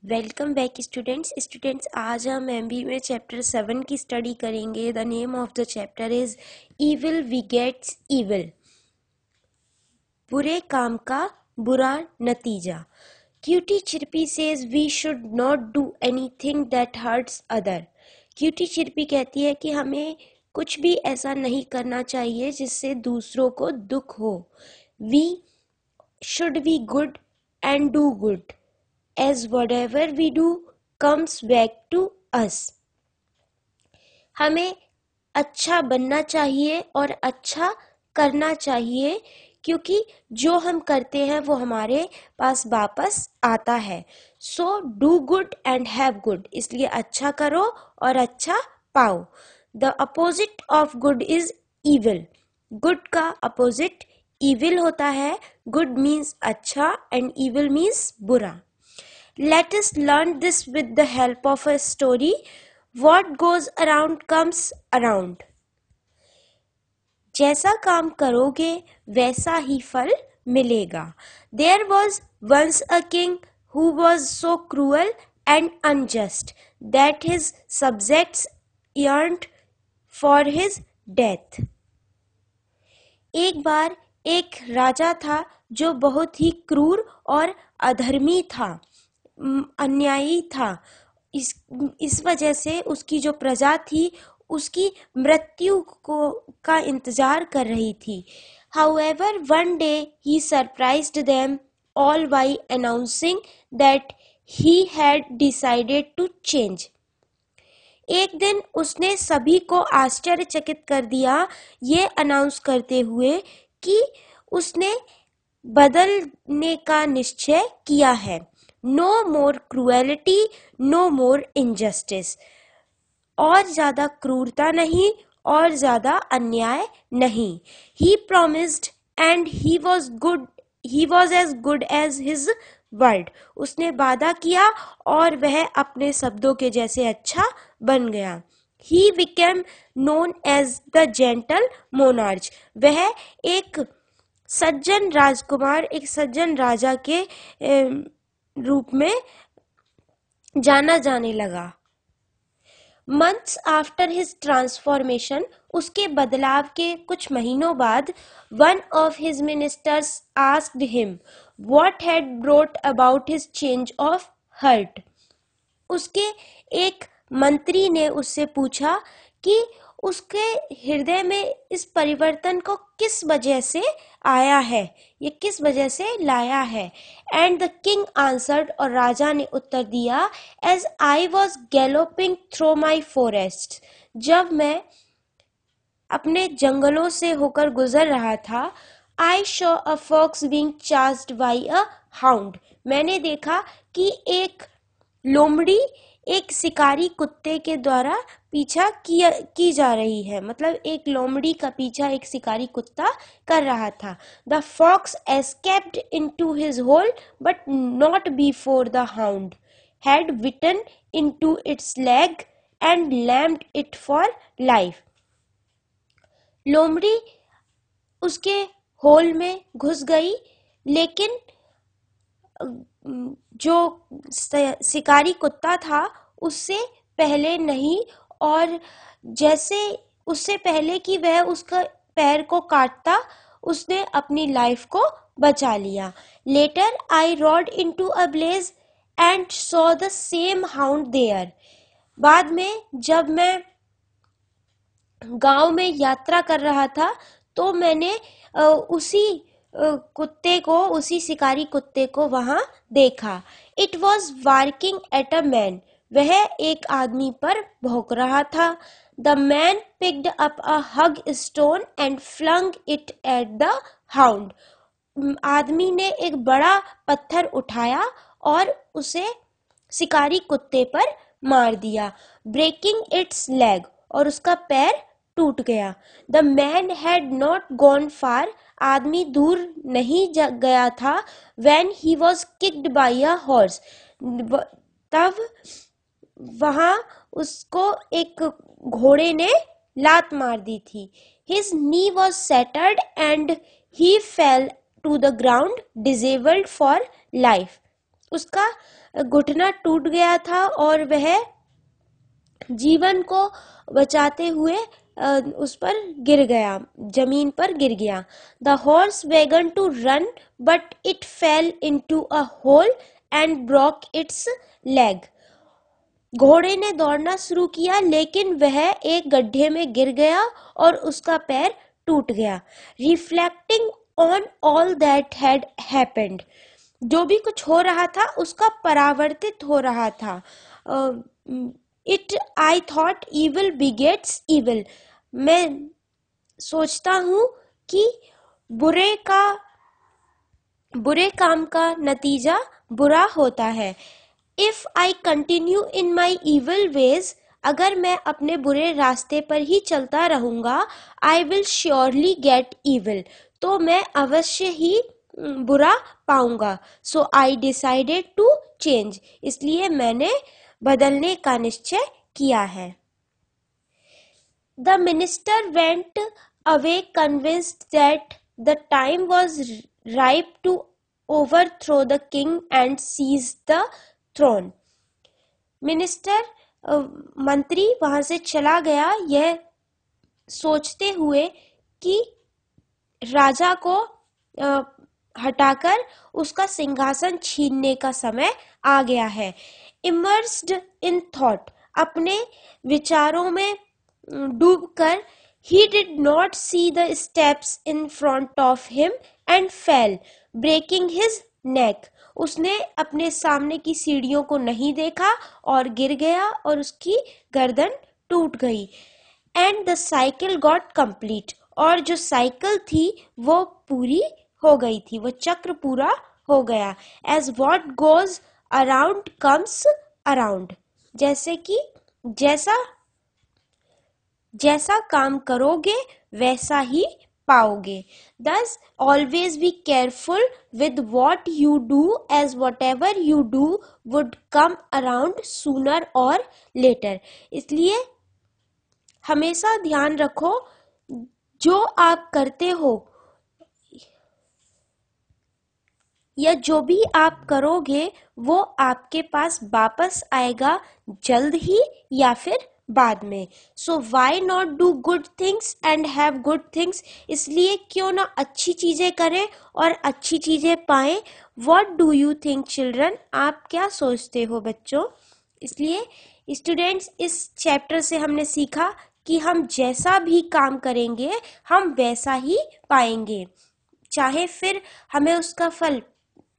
Welcome back students आज हम MB में चैप्टर 7 की स्टडी करेंगे। The name of the chapter is evil begets evil. बुरे काम का बुरा नतीजा। Cutie Chirpy says we should not do anything that hurts other. Cutie Chirpy कहती है कि हमें कुछ भी ऐसा नहीं करना चाहिए जिससे दूसरों को दुख हो। We should be good and do good as whatever we do comes back to us। हमें अच्छा बनना चाहिए और अच्छा करना चाहिए, क्योंकि जो हम करते हैं वो हमारे पास वापस आता है। So do good and have good, इसलिए अच्छा करो और अच्छा पाओ। The opposite of good is evil. Good का अपोजिट इविल होता है। गुड मीन्स अच्छा एंड इविल मीन्स बुरा। Let us learn this with the help of a story. What goes around comes around. जैसा काम करोगे वैसा ही फल मिलेगा। There was once a king who was so cruel and unjust that his subjects yearned for his death. एक बार एक राजा था जो बहुत ही क्रूर और अधर्मी था, अन्यायी था। इस वजह से उसकी जो प्रजा थी उसकी मृत्यु का इंतजार कर रही थी। However, one day he surprised them all by announcing that he had decided to change. एक दिन उसने सभी को आश्चर्यचकित कर दिया ये अनाउंस करते हुए कि उसने बदलने का निश्चय किया है। No more cruelty, no more injustice. और ज्यादा क्रूरता नहीं और ज्यादा अन्याय नहीं। He promised and he was as good as his word. उसने वादा किया और वह अपने शब्दों के जैसे अच्छा बन गया। He became known as the gentle monarch. वह एक सज्जन राजकुमार, एक सज्जन राजा के रूप में जाना जाने लगा। Months after his transformation, उसके बदलाव के कुछ महीनों बाद, one of his ministers asked him what had brought about his change of heart. उसके एक मंत्री ने उससे पूछा कि उसके हृदय में इस परिवर्तन को किस वजह से आया है, ये किस वजह से लाया है। एंड द किंग आंसर्ड, और राजा ने उत्तर दिया, as I was galloping through my forest. जब मैं अपने जंगलों से होकर गुजर रहा था, I saw a fox being charged by a hound. मैंने देखा कि एक लोमड़ी एक शिकारी कुत्ते के द्वारा पीछा की जा रही है। मतलब एक लोमड़ी का पीछा एक शिकारी कुत्ता कर रहा था। The fox escaped into his hole but not before the hound had bitten into its leg and lamed it for life. लोमड़ी उसके होल में घुस गई, लेकिन जो शिकारी कुत्ता था उससे पहले नहीं, और जैसे उससे पहले कि वह उसका पैर को काटता, उसने अपनी लाइफ को बचा लिया। Later I rode into a blaze and saw the same hound there. बाद में जब मैं गांव में यात्रा कर रहा था तो मैंने उसी शिकारी कुत्ते को वहां देखा। It was barking at a man. वह एक आदमी पर भौंक रहा था। The man picked up a huge stone and flung it at the hound. आदमी ने एक बड़ा पत्थर उठाया और उसे शिकारी कुत्ते पर मार दिया, ब्रेकिंग इट्स लेग, और उसका पैर टूट गया। The man had not gone far. आदमी दूर नहीं गया था। When he was kicked bye a horse. तब वहां उसको एक घोड़े ने लात मार दी थी। His knee was shattered and he fell to the ground disabled for life. उसका घुटना टूट गया था और वह जीवन को बचाते हुए उस पर गिर गया, जमीन पर गिर गया। The horse began to run but it fell into a hole and broke its leg. घोड़े ने दौड़ना शुरू किया लेकिन वह एक गड्ढे में गिर गया और उसका पैर टूट गया। Reflecting on all that had happened, जो भी कुछ हो रहा था उसका परावर्तित हो रहा था। It I thought evil begets evil, मैं सोचता हूँ कि बुरे काम का नतीजा बुरा होता है। If I continue in my evil ways, अगर मैं अपने बुरे रास्ते पर ही चलता रहूंगा, I will surely get evil, तो मैं अवश्य ही बुरा पाऊंगा। So I decided to change, इसलिए मैंने बदलने का निश्चय किया है। The minister went away convinced that the time was ripe to overthrow the king and seize the throne. Minister मंत्री वहां से चला गया, यह सोचते हुए कि राजा को हटाकर उसका सिंहासन छीनने का समय आ गया है। इमर्स्ड इन थॉट, अपने विचारों में डूबकर, he did not see the steps in front of him and fell, breaking his neck. उसने अपने सामने की सीढ़ियों को नहीं देखा और गिर गया और उसकी गर्दन टूट गई। And the cycle got complete, और जो साइकिल थी वो पूरी हो गई थी, वो चक्र पूरा हो गया। As what goes around comes around, जैसे कि जैसा काम करोगे वैसा ही पाओगे। Thus always be careful with what you do, as whatever you do would come around sooner or later. इसलिए हमेशा ध्यान रखो, जो आप करते हो या जो भी आप करोगे वो आपके पास वापस आएगा, जल्द ही या फिर बाद में। So why not do good things and have good things, इसलिए क्यों ना अच्छी चीजें करें और अच्छी चीजें पाएं। What do you think children, आप क्या सोचते हो बच्चों। इसलिए स्टूडेंट्स, इस चैप्टर से हमने सीखा कि हम जैसा भी काम करेंगे हम वैसा ही पाएंगे, चाहे फिर हमें उसका फल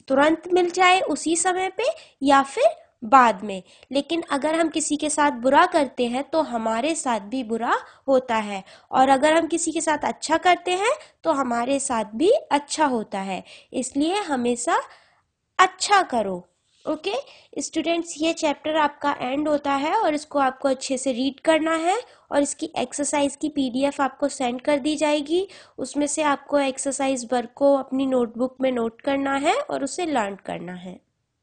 तुरंत मिल जाए उसी समय पे या फिर बाद में। लेकिन अगर हम किसी के साथ बुरा करते हैं तो हमारे साथ भी बुरा होता है, और अगर हम किसी के साथ अच्छा करते हैं तो हमारे साथ भी अच्छा होता है। इसलिए हमेशा अच्छा करो। ओके स्टूडेंट्स, ये चैप्टर आपका एंड होता है और इसको आपको अच्छे से रीड करना है और इसकी एक्सरसाइज की पीडीएफ आपको सेंड कर दी जाएगी। उसमें से आपको एक्सरसाइज वर्क को अपनी नोटबुक में नोट करना है और उसे लर्न करना है।